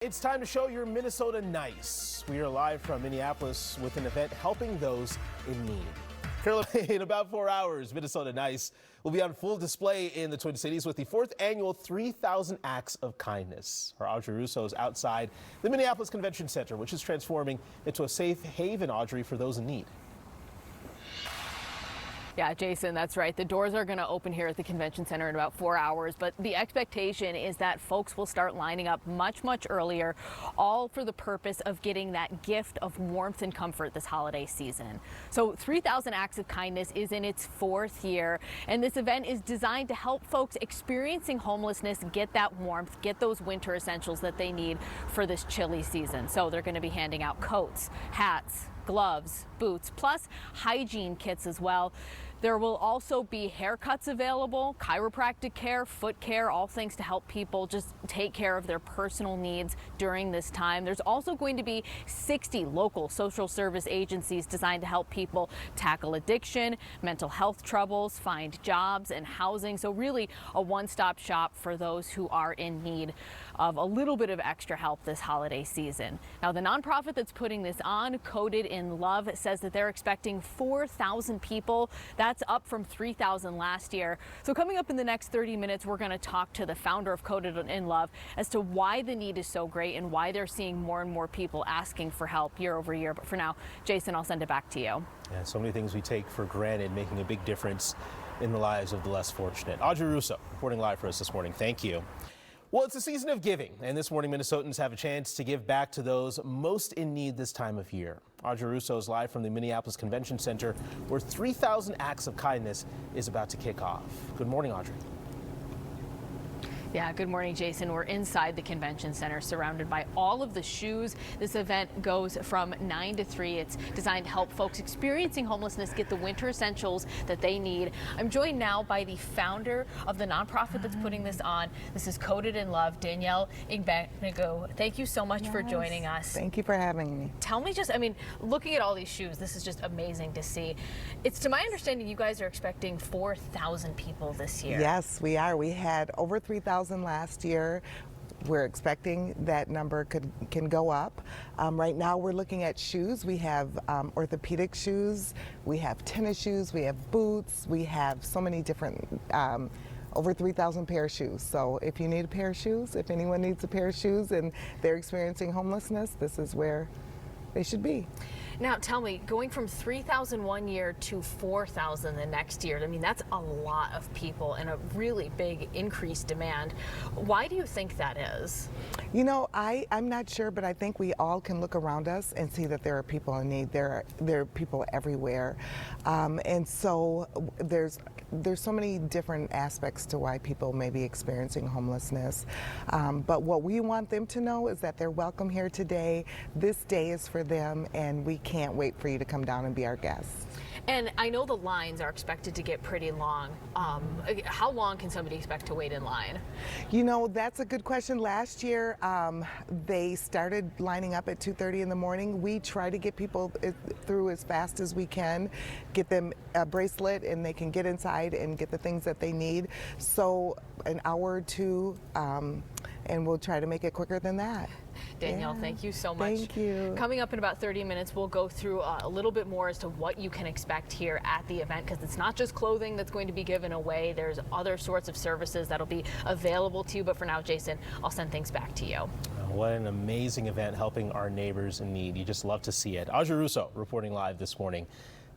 it's time to show your Minnesota nice. We are live from Minneapolis with an event helping those in need. In about 4 hours, Minnesota Nice will be on full display in the Twin Cities with the 4th annual 3,000 Acts of Kindness. Our Audrey Russo is outside the Minneapolis Convention Center, which is transforming into a safe haven, Audrey, for those in need. Yeah, Jason, that's right. The doors are going to open here at the Convention Center in about 4 hours, but the expectation is that folks will start lining up much earlier, all for the purpose of getting that gift of warmth and comfort this holiday season. So 3,000 Acts of Kindness is in its 4th year, and this event is designed to help folks experiencing homelessness get that warmth, get those winter essentials that they need for this chilly season. So they're going to be handing out coats, hats, gloves, boots, plus hygiene kits as well. There will also be haircuts available, chiropractic care, foot care, all things to help people just take care of their personal needs during this time. There's also going to be 60 local social service agencies designed to help people tackle addiction, mental health troubles, find jobs and housing. So really a one-stop shop for those who are in need of a little bit of extra help this holiday season. Now, the nonprofit that's putting this on, Coded in Love, says that they're expecting 4,000 people. That's up from 3,000 last year. So coming up in the next 30 minutes, we're going to talk to the founder of Coded in Love as to why the need is so great and why they're seeing more and more people asking for help year over year. But for now, Jason, I'll send it back to you. Yeah, so many things we take for granted, making a big difference in the lives of the less fortunate. Audrey Russo reporting live for us this morning. Thank you. Well, it's a season of giving, and this morning Minnesotans have a chance to give back to those most in need this time of year. Audrey Russo is live from the Minneapolis Convention Center, where 3,000 Acts of Kindness is about to kick off. Good morning, Audrey. Yeah, good morning, Jason. We're inside the Convention Center, surrounded by all of the shoes. This event goes from 9 to 3. It's designed to help folks experiencing homelessness get the winter essentials that they need. I'm joined now by the founder of the nonprofit that's putting this on. This is Coded in Love, Danielle Igbenigo. Thank you so much for joining us. Thank you for having me. Tell me looking at all these shoes, this is just amazing to see. It's to my understanding you guys are expecting 4,000 people this year. Yes, we are. We had over 3,000 last year. We're expecting that number can go up. Right now we're looking at shoes. We have orthopedic shoes, we have tennis shoes, we have boots, we have so many different, over 3,000 pair of shoes. So if you need a pair of shoes, if anyone needs a pair of shoes and they're experiencing homelessness, this is where they should be. Now tell me, going from 3,000 one year to 4,000 the next year, I mean, that's a lot of people and a really big increased demand. Why do you think that is? You know, I'm not sure, but I think we all can look around us and see that there are people in need. There are people everywhere. And so there's so many different aspects to why people may be experiencing homelessness. But what we want them to know is that they're welcome here today. This day is for them, and we can't wait for you to come down and be our guests. And I know the lines are expected to get pretty long. How long can somebody expect to wait in line? You know, that's a good question. Last year, they started lining up at 2:30 in the morning. We try to get people through as fast as we can, get them a bracelet, and they can get inside and get the things that they need. So an hour or two, and we'll try to make it quicker than that. Danielle, thank you so much. Thank you. Coming up in about 30 minutes, we'll go through a little bit more as to what you can expect here at the event, because it's not just clothing that's going to be given away. There's other sorts of services that'll be available to you. But for now, Jason, I'll send things back to you. What an amazing event helping our neighbors in need. You just love to see it. Audrey Russo reporting live this morning.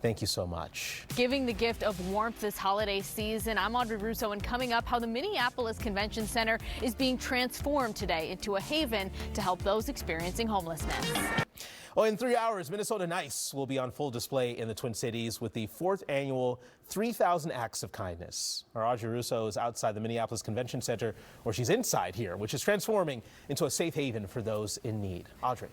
Thank you so much. Giving the gift of warmth this holiday season. I'm Audrey Russo, and coming up, how the Minneapolis Convention Center is being transformed today into a haven to help those experiencing homelessness. Well, in 3 hours, Minnesota Nice will be on full display in the Twin Cities with the 4th annual 3,000 Acts of Kindness. Our Audrey Russo is outside the Minneapolis Convention Center, or she's inside here, which is transforming into a safe haven for those in need. Audrey.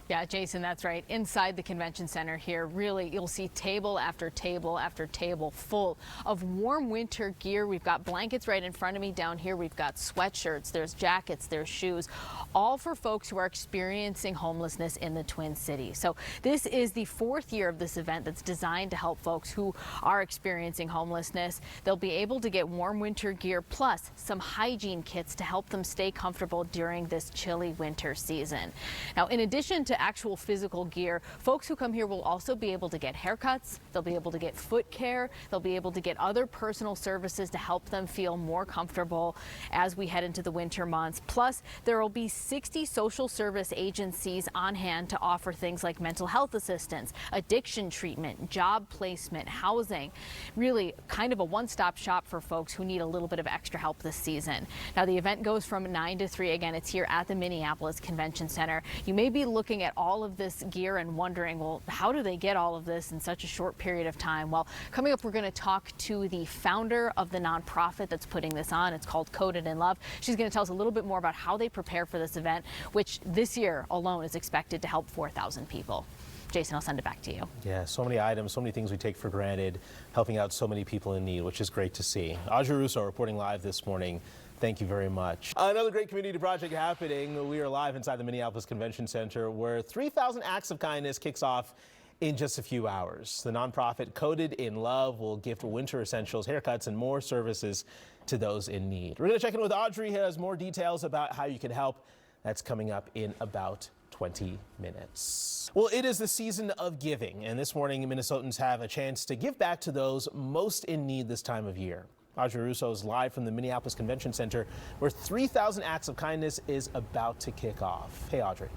Yeah, Jason, that's right. Inside the convention center here, really, you'll see table after table after table full of warm winter gear. We've got blankets right in front of me. Down here, we've got sweatshirts, there's jackets, there's shoes, all for folks who are experiencing homelessness in the Twin Cities. So this is the 4th year of this event that's designed to help folks who are experiencing homelessness. They'll be able to get warm winter gear plus some hygiene kits to help them stay comfortable during this chilly winter season. Now, in addition to actual physical gear, folks who come here will also be able to get haircuts, they'll be able to get foot care, they'll be able to get other personal services to help them feel more comfortable as we head into the winter months. Plus, there will be 60 social service agencies on hand to offer things like mental health assistance, addiction treatment, job placement, housing. Really kind of a one-stop shop for folks who need a little bit of extra help this season. Now, the event goes from 9 to 3. Again, it's here at the Minneapolis Convention Center. You may be looking at all of this gear and wondering, well, how do they get all of this in such a short period of time? Well, coming up, we're going to talk to the founder of the nonprofit that's putting this on. It's called Coded in Love. She's going to tell us a little bit more about how they prepare for this event, which this year alone is expected to help 4,000 people. Jason, I'll send it back to you. Yeah, so many items, so many things we take for granted, helping out so many people in need, which is great to see. Audrey Russo reporting live this morning. Thank you very much. Another great community project happening. We are live inside the Minneapolis Convention Center where 3,000 Acts of Kindness kicks off in just a few hours. The nonprofit Coded in Love will gift winter essentials, haircuts, and more services to those in need. We're going to check in with Audrey, who has more details about how you can help. That's coming up in about 20 minutes. Well, it is the season of giving, and this morning Minnesotans have a chance to give back to those most in need this time of year. Audrey Russo is live from the Minneapolis Convention Center, where 3,000 Acts of Kindness is about to kick off. Hey, Audrey.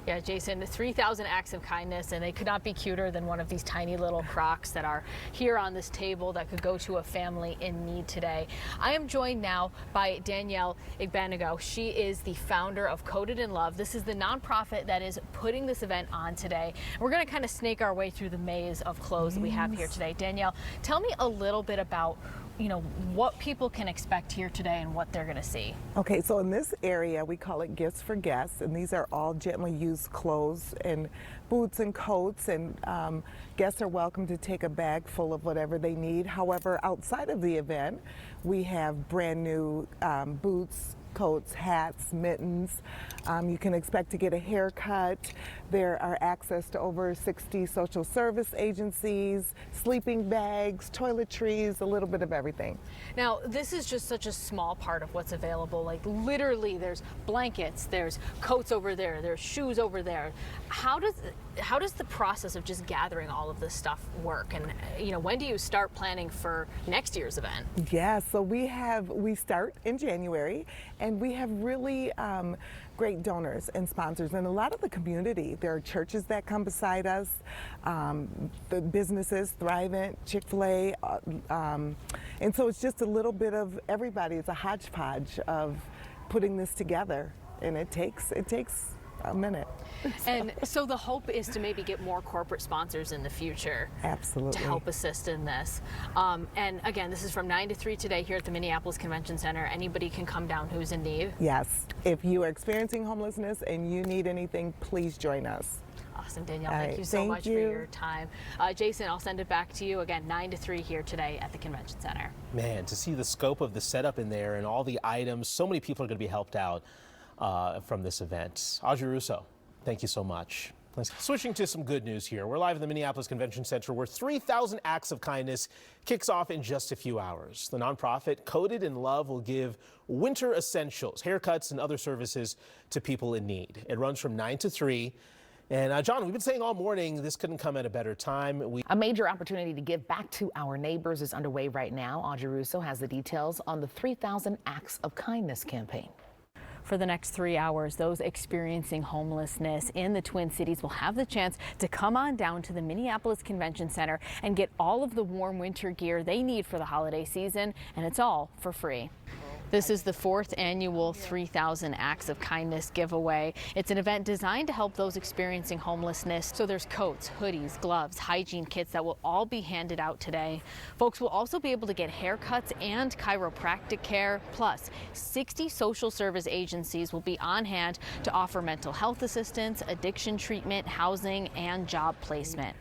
Yeah, Jason, 3,000 acts of kindness, and they could not be cuter than one of these tiny little Crocs that are here on this table that could go to a family in need today. I am joined now by Danielle Igbanago. She is the founder of Coded in Love. This is the nonprofit that is putting this event on today. We're going to kind of snake our way through the maze of clothes that we have here today. Danielle, tell me a little bit about what people can expect here today and what they're going to see. Okay, so in this area, we call it Gifts for Guests, and these are all gently used clothes and boots and coats, and guests are welcome to take a bag full of whatever they need. However, outside of the event, we have brand new boots, coats, hats, mittens. You can expect to get a haircut. There are access to over 60 social service agencies, sleeping bags, toiletries, a little bit of everything. Now, this is just such a small part of what's available. Like literally, there's blankets, there's coats over there, there's shoes over there. How does the process of just gathering all of this stuff work? And when do you start planning for next year's event? Yeah, so we start in January, and we have really great donors and sponsors, and a lot of the community. There are churches that come beside us, the businesses, Thrivent, Chick-fil-A, and so it's just a little bit of everybody. It's a hodgepodge of putting this together, and it takes a minute. And so the hope is to maybe get more corporate sponsors in the future. Absolutely. To help assist in this. And again, this is from 9 to 3 today here at the Minneapolis Convention Center. Anybody can come down who's in need. Yes. If you are experiencing homelessness and you need anything, please join us. Awesome, Danielle. Thank you so much for your time. Jason, I'll send it back to you again, 9 to 3 here today at the Convention Center. Man, to see the scope of the setup in there and all the items, so many people are going to be helped out from this event. Audrey Russo, thank you so much. Switching to some good news here. We're live at the Minneapolis Convention Center where 3,000 Acts of Kindness kicks off in just a few hours. The nonprofit Coded in Love will give winter essentials, haircuts, and other services to people in need. It runs from 9 to 3. And John, we've been saying all morning this couldn't come at a better time. A major opportunity to give back to our neighbors is underway right now. Audrey Russo has the details on the 3,000 Acts of Kindness campaign. For the next 3 hours, those experiencing homelessness in the Twin Cities will have the chance to come on down to the Minneapolis Convention Center and get all of the warm winter gear they need for the holiday season, and it's all for free. This is the 4th annual 3,000 Acts of Kindness giveaway. It's an event designed to help those experiencing homelessness. So there's coats, hoodies, gloves, hygiene kits that will all be handed out today. Folks will also be able to get haircuts and chiropractic care. Plus, 60 social service agencies will be on hand to offer mental health assistance, addiction treatment, housing, and job placement.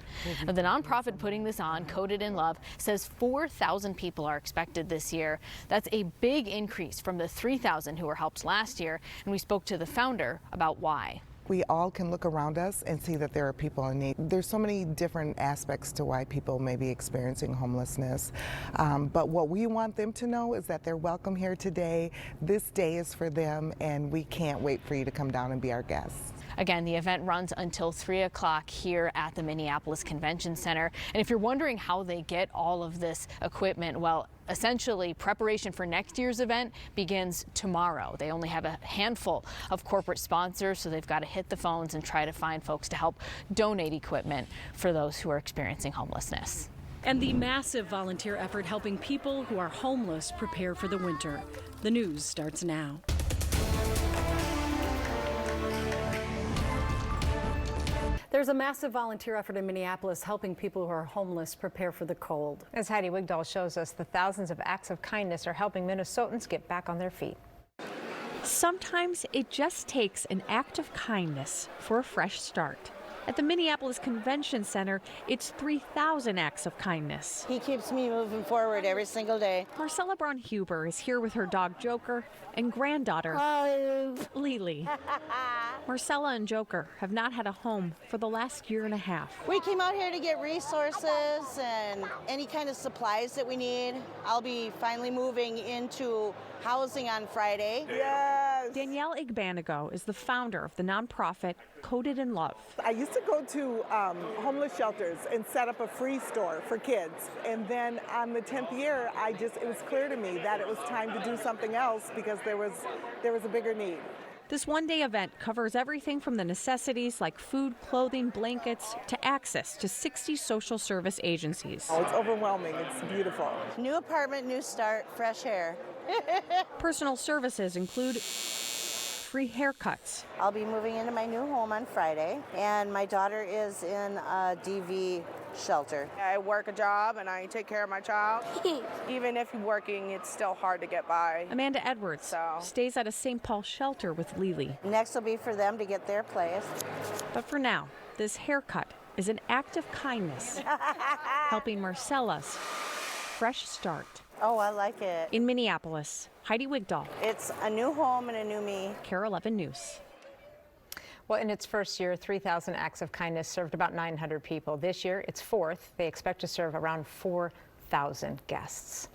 Now, the nonprofit putting this on, Coded in Love, says 4,000 people are expected this year. That's a big increase from the 3,000 who were helped last year, and we spoke to the founder about why. We all can look around us and see that there are people in need. There's so many different aspects to why people may be experiencing homelessness. But what we want them to know is that they're welcome here today. This day is for them, and we can't wait for you to come down and be our guests. Again, the event runs until 3 o'clock here at the Minneapolis Convention Center. And if you're wondering how they get all of this equipment, well, essentially preparation for next year's event begins tomorrow. They only have a handful of corporate sponsors, so they've got to hit the phones and try to find folks to help donate equipment for those who are experiencing homelessness. And the massive volunteer effort helping people who are homeless prepare for the winter. The news starts now. There's a massive volunteer effort in Minneapolis helping people who are homeless prepare for the cold. As Heidi Wigdahl shows us, the thousands of acts of kindness are helping Minnesotans get back on their feet. Sometimes it just takes an act of kindness for a fresh start. At the Minneapolis Convention Center, it's 3,000 acts of kindness. He keeps me moving forward every single day. Marcella Braun-Huber is here with her dog Joker and granddaughter Lily. Marcella and Joker have not had a home for the last year and a half. We came out here to get resources and any kind of supplies that we need. I'll be finally moving into housing on Friday. Yes! Danielle Igbanago is the founder of the nonprofit Coded in Love. I used to go to homeless shelters and set up a free store for kids. And then on the 10th year, it was clear to me that it was time to do something else because there was a bigger need. This one-day event covers everything from the necessities like food, clothing, blankets, to access to 60 social service agencies. Oh, it's overwhelming. It's beautiful. New apartment, new start, fresh air. Personal services include free haircuts. I'll be moving into my new home on Friday, and my daughter is in a DV shelter. I work a job and I take care of my child. Even if working, it's still hard to get by. Amanda Edwards stays at a St. Paul shelter with Lily. Next will be for them to get their place. But for now, this haircut is an act of kindness, helping Marcella's fresh start. Oh, I like it. In Minneapolis, Heidi Wigdahl. It's a new home and a new me. KARE 11 News. Well, in its first year, 3,000 acts of kindness served about 900 people. This year, it's 4th. They expect to serve around 4,000 guests.